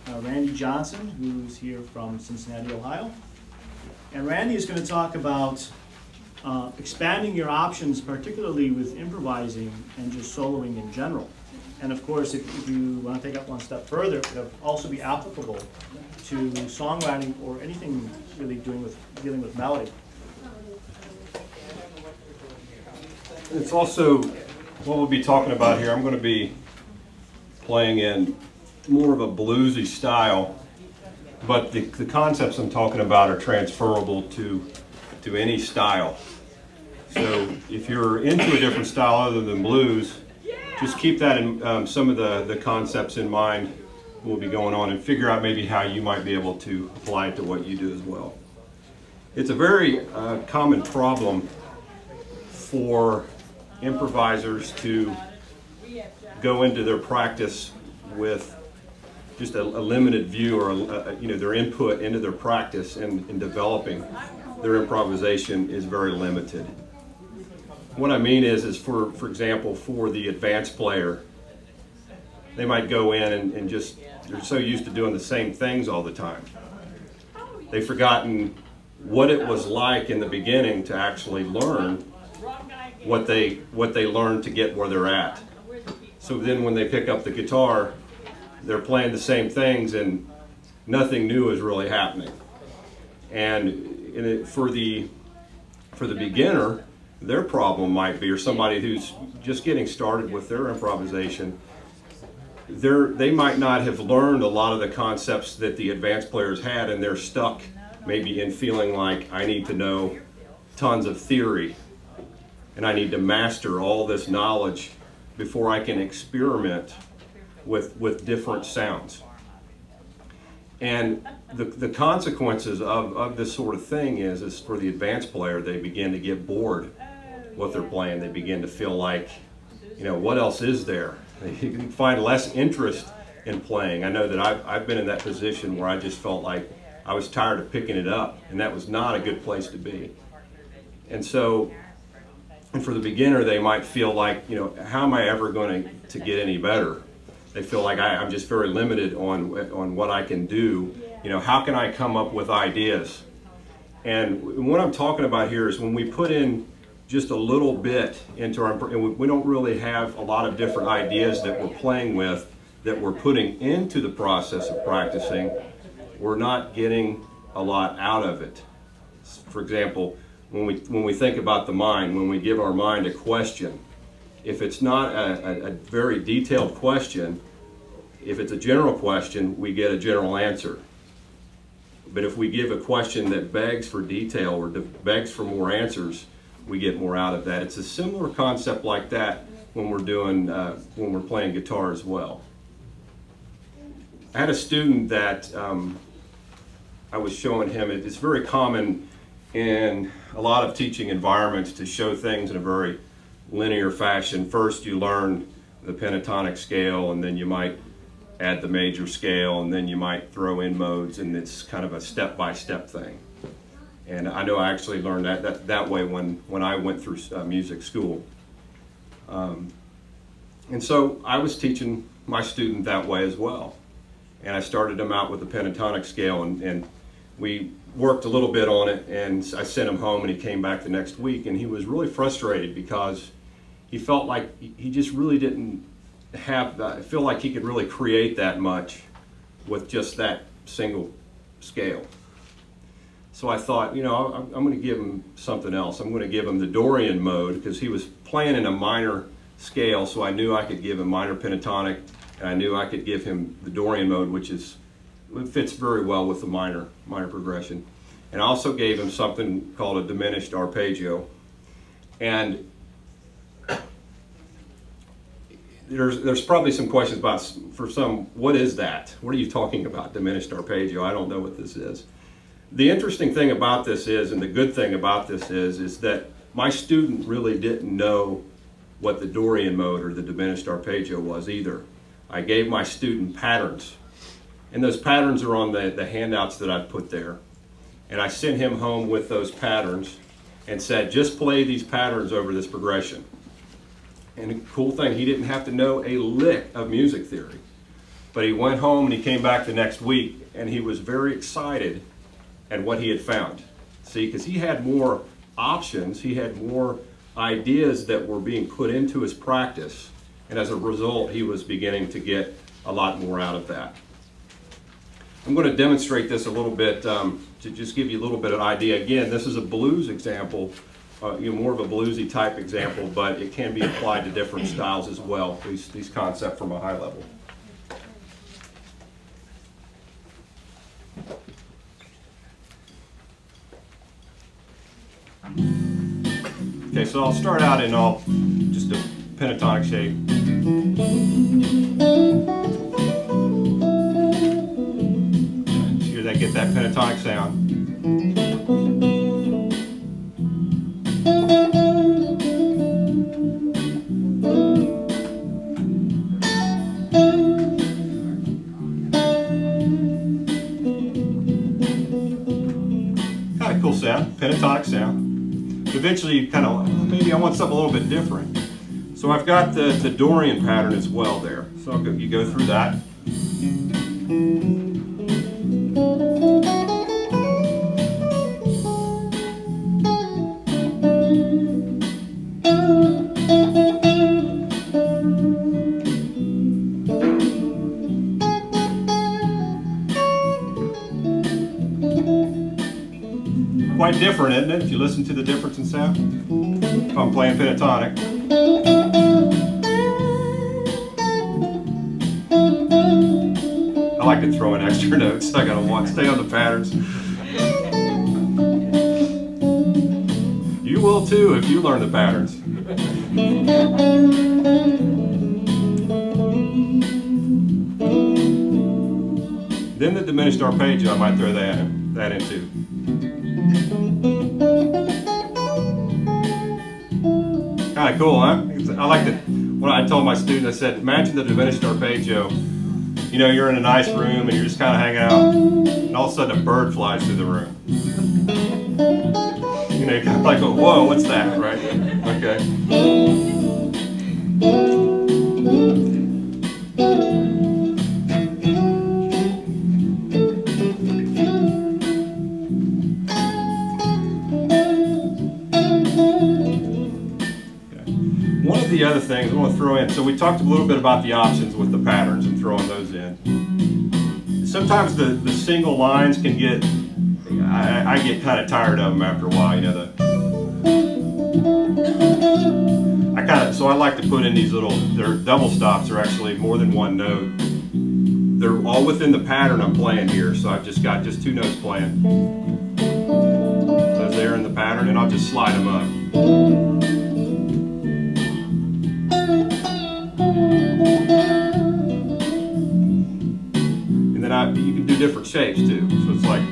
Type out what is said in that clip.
Randy Johnson, who's here from Cincinnati, Ohio. And Randy is going to talk about expanding your options, particularly with improvising and just soloing in general. And of course, if you want to take it one step further, it would also be applicable to songwriting or anything really dealing with melody. It's also what we'll be talking about here. I'm going to be playing in more of a bluesy style, but the concepts I'm talking about are transferable to any style. So if you're into a different style other than blues, just keep that in some of the concepts in mind. We'll be going on and figure out maybe how you might be able to apply it to what you do as well. It's a very common problem for improvisers to go into their practice with just a limited view or their input into their practice and developing their improvisation is very limited. What I mean is for example, for the advanced player, they might go in and just, they're so used to doing the same things all the time. They've forgotten what it was like in the beginning to actually learn what they learned to get where they're at. So then when they pick up the guitar, they're playing the same things and nothing new is really happening. And for the beginner, their problem might be, or somebody who's just getting started with their improvisation, they might not have learned a lot of the concepts that the advanced players had, and they're stuck maybe in feeling like I need to know tons of theory and I need to master all this knowledge before I can experiment with different sounds. And the consequences of this sort of thing is for the advanced player, they begin to get bored what they're playing. They begin to feel like, what else is there? They can find less interest in playing. I know that I've been in that position where I just felt like I was tired of picking it up, and that was not a good place to be. And so, for the beginner, they might feel like, how am I ever going to get any better? They feel like I'm just very limited on what I can do. How can I come up with ideas? And what I'm talking about here is when we put in just a little bit into our, and we don't really have a lot of different ideas that we're playing with, that we're putting into the process of practicing, we're not getting a lot out of it. For example, when we think about the mind, when we give our mind a question, if it's not a very detailed question, if it's a general question, we get a general answer. But if we give a question that begs for detail or begs for more answers, we get more out of that. It's a similar concept like that when we're playing guitar as well. I had a student that I was showing him, it's very common in a lot of teaching environments to show things in a very linear fashion. First you learn the pentatonic scale, and then you might add the major scale, and then you might throw in modes, and it's kind of a step-by-step thing. And I know I actually learned that way when I went through music school. And so I was teaching my student that way as well. And I started him out with the pentatonic scale, and we worked a little bit on it, and I sent him home, and he came back the next week, and he was really frustrated because he felt like he just really didn't feel like he could really create that much with just that single scale. So I thought, I'm going to give him something else. I'm going to give him the Dorian mode, because he was playing in a minor scale, so I knew I could give him minor pentatonic, and I knew I could give him the Dorian mode, which fits very well with the minor progression. And I also gave him something called a diminished arpeggio. And there's probably some questions about, for some, what is that? What are you talking about, diminished arpeggio? I don't know what this is. The interesting thing about this is, and the good thing about this is that my student really didn't know what the Dorian mode or the diminished arpeggio was either. I gave my student patterns, and those patterns are on the handouts that I've put there. And I sent him home with those patterns and said, just play these patterns over this progression. And the cool thing, he didn't have to know a lick of music theory. But he went home and he came back the next week and he was very excited at what he had found. See, because he had more options, he had more ideas that were being put into his practice, and as a result he was beginning to get a lot more out of that. I'm going to demonstrate this a little bit to just give you a little bit of an idea. Again, this is a blues example, more of a bluesy type example, but it can be applied to different styles as well, these concepts from a high level. Okay, so I'll start out in just a pentatonic shape. Hear that, get that pentatonic sound. Kind of cool sound, pentatonic sound. Eventually you kind of, maybe I want something a little bit different. So I've got the Dorian pattern as well there. So you go through that. Quite different, isn't it, if you listen to the difference in sound? If I'm playing pentatonic. I like to throw in extra notes. I gotta stay on the patterns. You will too if you learn the patterns. Then the diminished arpeggio, I might throw that in too. Kind of cool, huh? I like it. When I told my students, I said, imagine the diminished arpeggio. You know, you're in a nice room and you're just kind of hanging out, and all of a sudden a bird flies through the room. You know, you kind of like go, whoa, what's that, right? Okay. One of the other things I want to throw in, so we talked a little bit about the options with the patterns and throwing those in. Sometimes the single lines can get, I get kind of tired of them after a while, you know. So I like to put in these little, they're double stops, are actually more than one note. They're all within the pattern I'm playing here, so I've just got two notes playing. Those there in the pattern, and I'll just slide them up. And then you can do different shapes too. So it's like